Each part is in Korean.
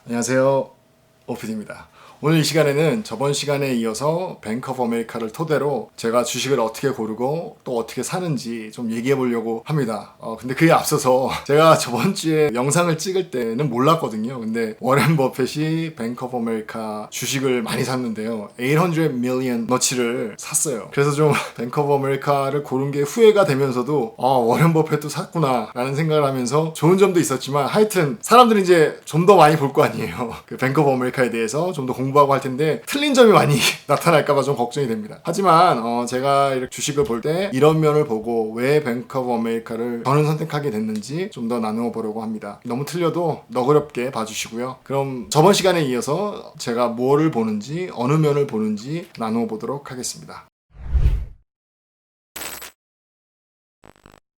안녕하세요. 오피디입니다. 오늘 이 시간에는 저번 시간에 이어서 뱅크 오브 아메리카를 토대로 제가 주식을 어떻게 고르고 또 어떻게 사는지 좀 얘기해 보려고 합니다. 근데 그에 앞서서 제가 저번 주에 영상을 찍을 때는 몰랐거든요. 근데 워렌 버핏이 뱅크 오브 아메리카 주식을 많이 샀는데요. 800 million 너치를 샀어요. 그래서 좀 뱅크 오브 아메리카를 고른 게 후회가 되면서도 워렌 버핏도 샀구나 라는 생각을 하면서 좋은 점도 있었지만 하여튼 사람들이 이제 좀 더 많이 볼 거 아니에요. 그 뱅크 오브 아메리카에 대해서 좀 더 공부하고 할 텐데 틀린 점이 많이 나타날까봐 좀 걱정이 됩니다. 하지만 제가 이렇게 주식을 볼 때 이런 면을 보고 왜 뱅크 오브 아메리카를 저는 선택하게 됐는지 좀 더 나누어 보려고 합니다. 너무 틀려도 너그럽게 봐주시고요. 그럼 저번 시간에 이어서 제가 뭐를 보는지 어느 면을 보는지 나누어 보도록 하겠습니다.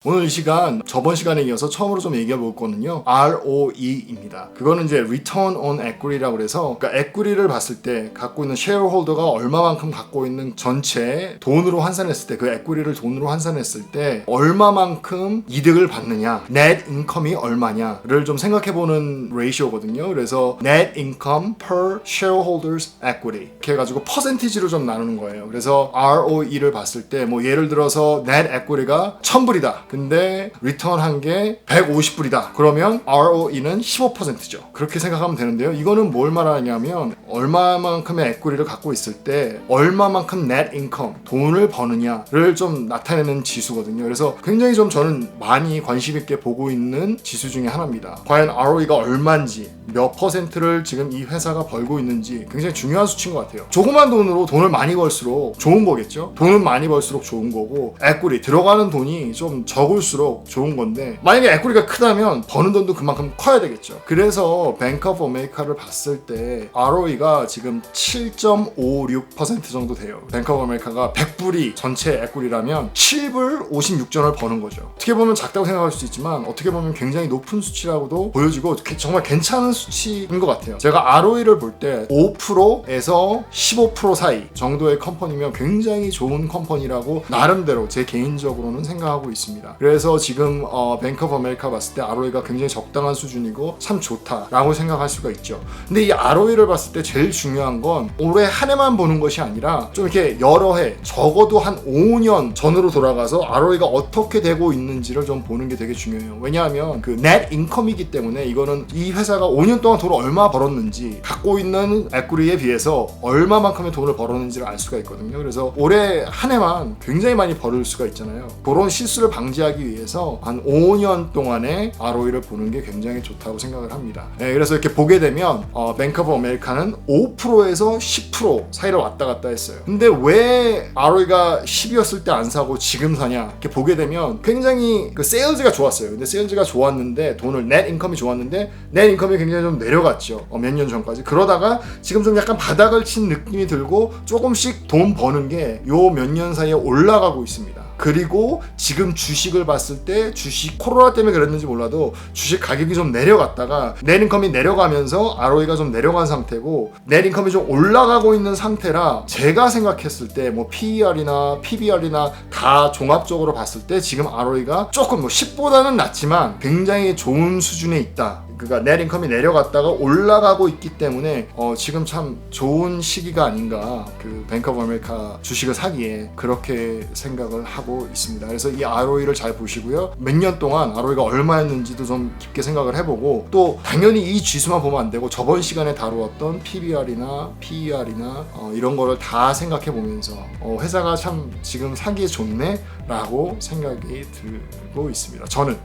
오늘 이 시간 저번 시간에 이어서 처음으로 좀 얘기해 볼 거는요 ROE입니다. 그거는 이제 Return on Equity라고 그래서 그러니까 에퀴리를 봤을 때 갖고 있는 쉐어홀더가 얼마만큼 갖고 있는 전체 돈으로 환산했을 때 그 에퀴리를 돈으로 환산했을 때 얼마만큼 이득을 받느냐 Net Income이 얼마냐를 좀 생각해 보는 레이시오거든요. 그래서 Net Income per Shareholders Equity 이렇게 해가지고 퍼센티지로 좀 나누는 거예요. 그래서 ROE를 봤을 때 뭐 예를 들어서 Net Equity가 1000불이다. 근데 리턴 한 게 150불이다. 그러면 ROE는 15%죠. 그렇게 생각하면 되는데요. 이거는 뭘 말하냐면 얼마만큼의 에퀴리를 갖고 있을 때 얼마만큼 net income, 돈을 버느냐를 좀 나타내는 지수거든요. 그래서 굉장히 좀 저는 많이 관심 있게 보고 있는 지수 중에 하나입니다. 과연 ROE가 얼마인지, 몇 퍼센트를 지금 이 회사가 벌고 있는지 굉장히 중요한 수치인 것 같아요. 조그만 돈으로 돈을 많이 벌수록 좋은 거겠죠. 돈은 많이 벌수록 좋은 거고 에퀴리, 들어가는 돈이 좀 적을수록 좋은 건데 만약에 에퀴리가 크다면 버는 돈도 그만큼 커야 되겠죠. 그래서 뱅크 오브 아메리카를 봤을 때 ROE가 지금 7.56% 정도 돼요. 뱅크 오브 아메리카가 100불이 전체 에퀴리라면 7불 56전을 버는 거죠. 어떻게 보면 작다고 생각할 수 있지만 어떻게 보면 굉장히 높은 수치라고도 보여지고 정말 괜찮은 수치인 것 같아요. 제가 ROE를 볼 때 5%에서 15% 사이 정도의 컴퍼니면 굉장히 좋은 컴퍼니라고 나름대로 제 개인적으로는 생각하고 있습니다. 그래서 지금 뱅크 오브 아메리카 봤을 때 ROE가 굉장히 적당한 수준이고 참 좋다라고 생각할 수가 있죠. 근데 이 ROE를 봤을 때 제일 중요한 건 올해 한 해만 보는 것이 아니라 좀 이렇게 여러 해, 적어도 한 5년 전으로 돌아가서 ROE가 어떻게 되고 있는지를 좀 보는 게 되게 중요해요. 왜냐하면 그 net income이기 때문에 이거는 이 회사가 5년 동안 돈을 얼마 벌었는지 갖고 있는 에퀴리에 비해서 얼마만큼의 돈을 벌었는지를 알 수가 있거든요. 그래서 올해 한 해만 굉장히 많이 벌을 수가 있잖아요. 그런 실수를 방지하기 위해서 한 5년 동안의 ROE를 보는 게 굉장히 좋다고 생각을 합니다. 네, 그래서 이렇게 보게 되면 뱅크 오브 아메리카는 5%에서 10% 사이를 왔다 갔다 했어요. 근데 왜 ROE가 10이었을 때 안 사고 지금 사냐 이렇게 보게 되면 굉장히 그 세일즈가 좋았어요. 근데 세일즈가 좋았는데 돈을 net 인컴이 좋았는데 net 인컴이 굉장히 좀 내려갔죠. 몇 년 전까지. 그러다가 지금 좀 약간 바닥을 친 느낌이 들고 조금씩 돈 버는 게 요 몇 년 사이에 올라가고 있습니다. 그리고 지금 주식을 봤을 때 주식 코로나 때문에 그랬는지 몰라도 주식 가격이 좀 내려갔다가 net 인컴이 내려가면서 ROE가 좀 내려간 상태고 net 인컴이 좀 올라가고 있는 상태라 제가 생각했을 때 뭐 PER이나 PBR이나 다 종합적으로 봤을 때 지금 ROE가 조금 뭐 10보다는 낮지만 굉장히 좋은 수준에 있다. 그러니까 net 인컴이 내려갔다가 올라가고 있기 때문에 지금 참 좋은 시기가 아닌가 그 뱅크 오브 아메리카 주식을 사기에 그렇게 생각을 하고 있습니다. 그래서 이 ROE를 잘 보시고요. 몇 년 동안 ROE가 얼마였는지도 좀 깊게 생각을 해보고 또 당연히 이 지수만 보면 안 되고 저번 시간에 다루었던 PBR이나 PER이나 이런 거를 다 생각해 보면서 회사가 참 지금 사기에 좋네 라고 생각이 들고 있습니다. 저는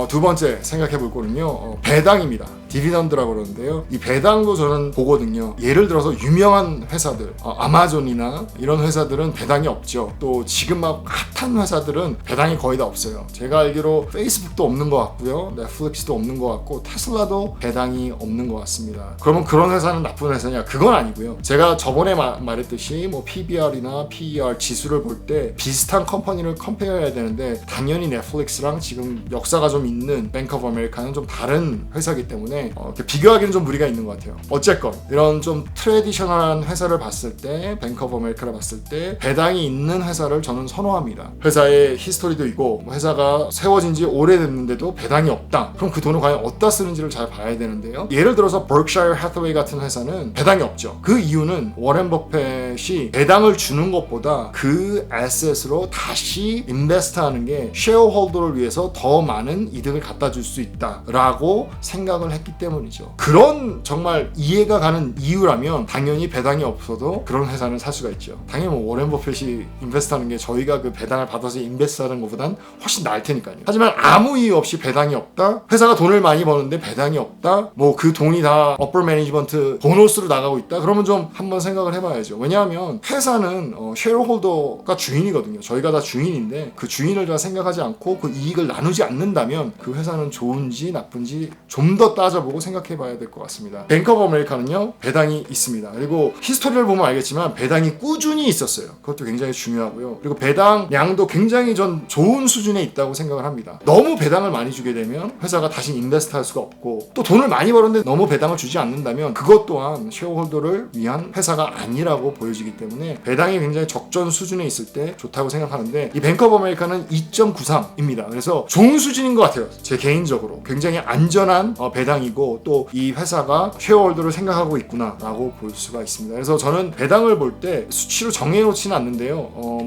두 번째 생각해 볼 거는요 배당입니다. 디비던드라고 그러는데요. 이 배당도 저는 보거든요. 예를 들어서 유명한 회사들 아마존이나 이런 회사들은 배당이 없죠. 또 지금 막 핫한 회사들은 배당이 거의 다 없어요. 제가 알기로 페이스북도 없는 것 같고요. 넷플릭스도 없는 것 같고 테슬라도 배당이 없는 것 같습니다. 그러면 그런 회사는 나쁜 회사냐? 그건 아니고요. 제가 저번에 말했듯이 뭐 PBR이나 PER 지수를 볼 때 비슷한 컴퍼니를 컴페어해야 되는데 당연히 넷플릭스랑 지금 역사가 좀 있는 뱅크 오브 아메리카는 좀 다른 회사이기 때문에 때문에 이렇게 비교하기는 좀 무리가 있는 것 같아요. 어쨌건 이런 좀 트래디셔널한 회사를 봤을 때, 뱅크 오브 아메리카를 봤을 때 배당이 있는 회사를 저는 선호합니다. 회사의 히스토리도 있고 회사가 세워진 지 오래됐는데도 배당이 없다. 그럼 그 돈을 과연 어디다 쓰는지를 잘 봐야 되는데요. 예를 들어서 버크샤이어 해서웨이 같은 회사는 배당이 없죠. 그 이유는 워렌 버핏이 배당을 주는 것보다 그 에셋으로 다시 인베스트하는 게 쉐어홀더를 위해서 더 많은 이득을 갖다 줄 수 있다라고 생각을 했기 때문이죠. 그런 정말 이해가 가는 이유라면 당연히 배당이 없어도 그런 회사는 살 수가 있죠. 당연히 뭐 워렌 버핏이 인베스트하는 게 저희가 그 배당을 받아서 인베스트하는 것보단 훨씬 나을 테니까요. 하지만 아무 이유 없이 배당이 없다? 회사가 돈을 많이 버는데 배당이 없다? 뭐 그 돈이 다 어퍼 매니지먼트 보너스로 나가고 있다? 그러면 좀 한번 생각을 해봐야죠. 왜냐하면 회사는 쉐어홀더가 주인이거든요. 저희가 다 주인인데 그 주인을 다 생각하지 않고 그 이익을 나누지 않는다면 그 회사는 좋은지 나쁜지 좀 더 따져보고 생각해봐야 될 것 같습니다. 뱅크 오브 아메리카는요 배당이 있습니다. 그리고 히스토리를 보면 알겠지만 배당이 꾸준히 있었어요. 그것도 굉장히 중요하고요. 그리고 배당량도 굉장히 전 좋은 수준에 있다고 생각을 합니다. 너무 배당을 많이 주게 되면 회사가 다시 인베스트 할 수가 없고 또 돈을 많이 벌었는데 너무 배당을 주지 않는다면 그것 또한 쉐어홀더를 위한 회사가 아니라고 보여지기 때문에 배당이 굉장히 적정 수준에 있을 때 좋다고 생각하는데 이 뱅크 오브 아메리카는 2.93입니다. 그래서 좋은 수준인 것 같아요. 제 개인적으로 굉장히 안전한 배당이고 또 이 회사가 쉐어홀더를 생각하고 있구나 라고 볼 수가 있습니다. 그래서 저는 배당을 볼 때 수치로 정해놓지는 않는데요.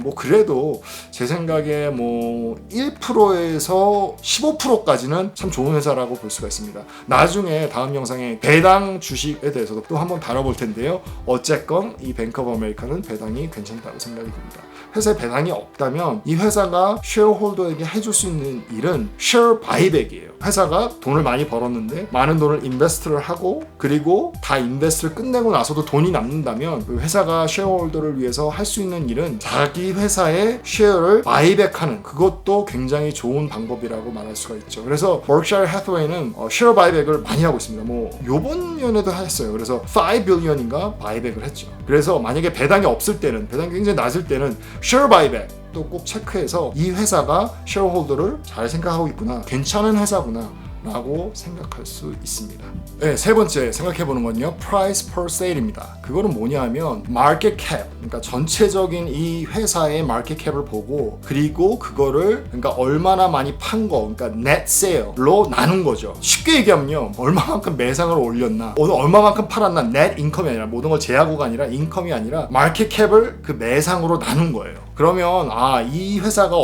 뭐 그래도 제 생각에 뭐 1%에서 15%까지는 참 좋은 회사라고 볼 수가 있습니다. 나중에 다음 영상에 배당 주식에 대해서도 또 한번 다뤄볼 텐데요. 어쨌건 이 뱅크 오브 아메리카는 배당이 괜찮다고 생각이 듭니다. 회사에 배당이 없다면 이 회사가 쉐어홀더에게 해줄 수 있는 일은 쉐어 바이백이에요. 회사가 돈을 많이 벌었는데 많은 돈을 인베스트를 하고 그리고 다 인베스트를 끝내고 나서도 돈이 남는다면 그 회사가 쉐어홀더를 위해서 할 수 있는 일은 자기 회사의 쉐어를 바이백하는 그것도 굉장히 좋은 방법이라고 말할 수가 있죠. 그래서 버크샤이어 해서웨이는 쉐어 바이백을 많이 하고 있습니다. 뭐 요번 년에도 했어요. 그래서 5 빌리언인가 바이백을 했죠. 그래서 만약에 배당이 없을 때는 배당이 굉장히 낮을 때는 쉐어 바이백 또 꼭 체크해서 이 회사가 쉐어홀더를 잘 생각하고 있구나 괜찮은 회사구나 라고 생각할 수 있습니다. 네, 세 번째 생각해보는 건요 price per sale입니다. 그거는 뭐냐 하면 market cap 그러니까 전체적인 이 회사의 market cap을 보고 그리고 그거를 그러니까 얼마나 많이 판 거 그러니까 net sale로 나눈 거죠. 쉽게 얘기하면요 얼마만큼 매상을 올렸나 오늘 얼마만큼 팔았나 net income이 아니라 모든 걸 제하고가 아니라 income이 아니라 market cap을 그 매상으로 나눈 거예요. 그러면 이 회사가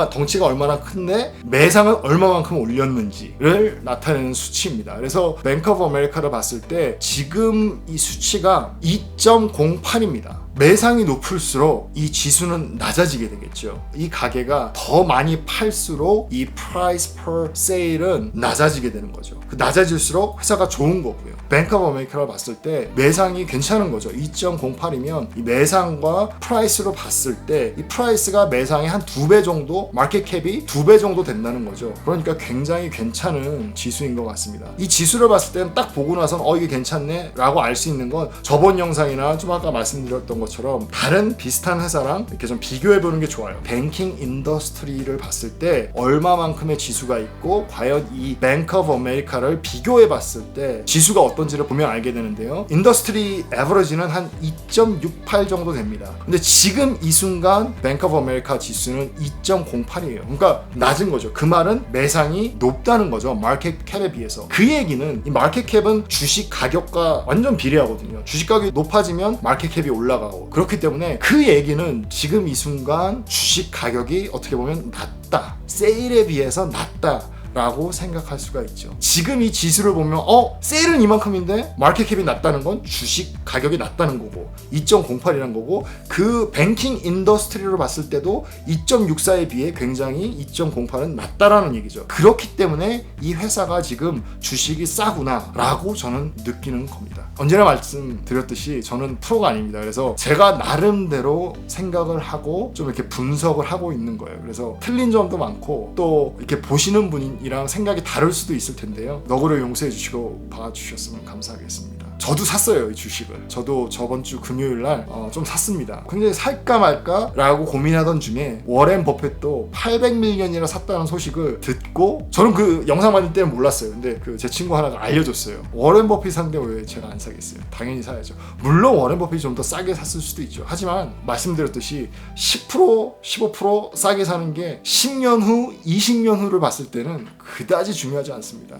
덩치가 얼마나 큰데 매상을 얼마만큼 올렸는지를 나타내는 수치입니다. 그래서 뱅크 오브 아메리카를 봤을 때 지금 이 수치가 2.08입니다. 매상이 높을수록 이 지수는 낮아지게 되겠죠. 이 가게가 더 많이 팔수록 이 price per sale은 낮아지게 되는 거죠. 그 낮아질수록 회사가 좋은 거고요. 뱅크 오브 아메리카를 봤을 때 매상이 괜찮은 거죠. 2.08이면 이 매상과 프라이스로 봤을 때 이 프라이스가 매상의 한 2배 정도 마켓 캡이 2배 정도 된다는 거죠. 그러니까 굉장히 괜찮은 지수인 것 같습니다. 이 지수를 봤을 때는 딱 보고 나선 이게 괜찮네 라고 알 수 있는 건 저번 영상이나 좀 아까 말씀드렸던 것처럼 다른 비슷한 회사랑 이렇게 좀 비교해보는 게 좋아요. 뱅킹 인더스트리를 봤을 때 얼마만큼의 지수가 있고 과연 이 뱅크 오브 아메리카를 비교해봤을 때 지수가 어떤지를 보면 알게 되는데요. 인더스트리 에버리지는 한 2.68 정도 됩니다. 근데 지금 이 순간 뱅크 오브 아메리카 지수는 2.08이에요. 그러니까 낮은 거죠. 그 말은 매상이 높다는 거죠. 마켓 캡에 비해서. 그 얘기는 이 마켓 캡은 주식 가격과 완전 비례하거든요. 주식 가격이 높아지면 마켓 캡이 올라가고 그렇기 때문에 그 얘기는 지금 이 순간 주식 가격이 어떻게 보면 낮다. 세일에 비해서 낮다. 라고 생각할 수가 있죠. 지금 이 지수를 보면 세일은 이만큼인데 마켓캡이 낮다는 건 주식 가격이 낮다는 거고 2.08이라는 거고 그 뱅킹 인더스트리로 봤을 때도 2.64에 비해 굉장히 2.08은 낮다라는 얘기죠. 그렇기 때문에 이 회사가 지금 주식이 싸구나 라고 저는 느끼는 겁니다. 언제나 말씀드렸듯이 저는 프로가 아닙니다. 그래서 제가 나름대로 생각을 하고 좀 이렇게 분석을 하고 있는 거예요. 그래서 틀린 점도 많고 또 이렇게 보시는 분이랑 생각이 다를 수도 있을 텐데요. 너그러 용서해 주시고 봐주셨으면 감사하겠습니다. 저도 샀어요, 이 주식을. 저도 저번 주 금요일 날 좀 샀습니다. 근데 살까 말까라고 고민하던 중에 워렌 버핏도 800밀리언이나 샀다는 소식을 듣고, 저는 그 영상 만들 때는 몰랐어요. 근데 그 제 친구 하나가 알려줬어요. 워렌 버핏 산데 왜 제가 안 사겠어요? 당연히 사야죠. 물론 워렌 버핏이 좀 더 싸게 샀을 수도 있죠. 하지만 말씀드렸듯이 10% 15% 싸게 사는 게 10년 후 20년 후를 봤을 때는 그다지 중요하지 않습니다.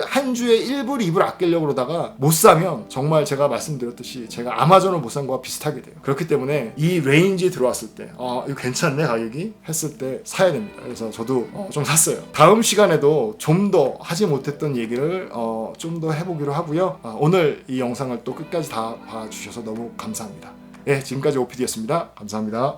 한 주에 1불 2불 아끼려고 그러다가 못 사면 정말 제가 말씀드렸듯이 제가 아마존을 못 산 거와 비슷하게 돼요. 그렇기 때문에 이 레인지에 들어왔을 때 이거 괜찮네 가격이 했을 때 사야 됩니다. 그래서 저도 좀 샀어요. 다음 시간에도 좀 더 하지 못했던 얘기를 좀 더 해보기로 하고요. 오늘 이 영상을 또 끝까지 다 봐주셔서 너무 감사합니다. 예, 지금까지 OPD였습니다. 감사합니다.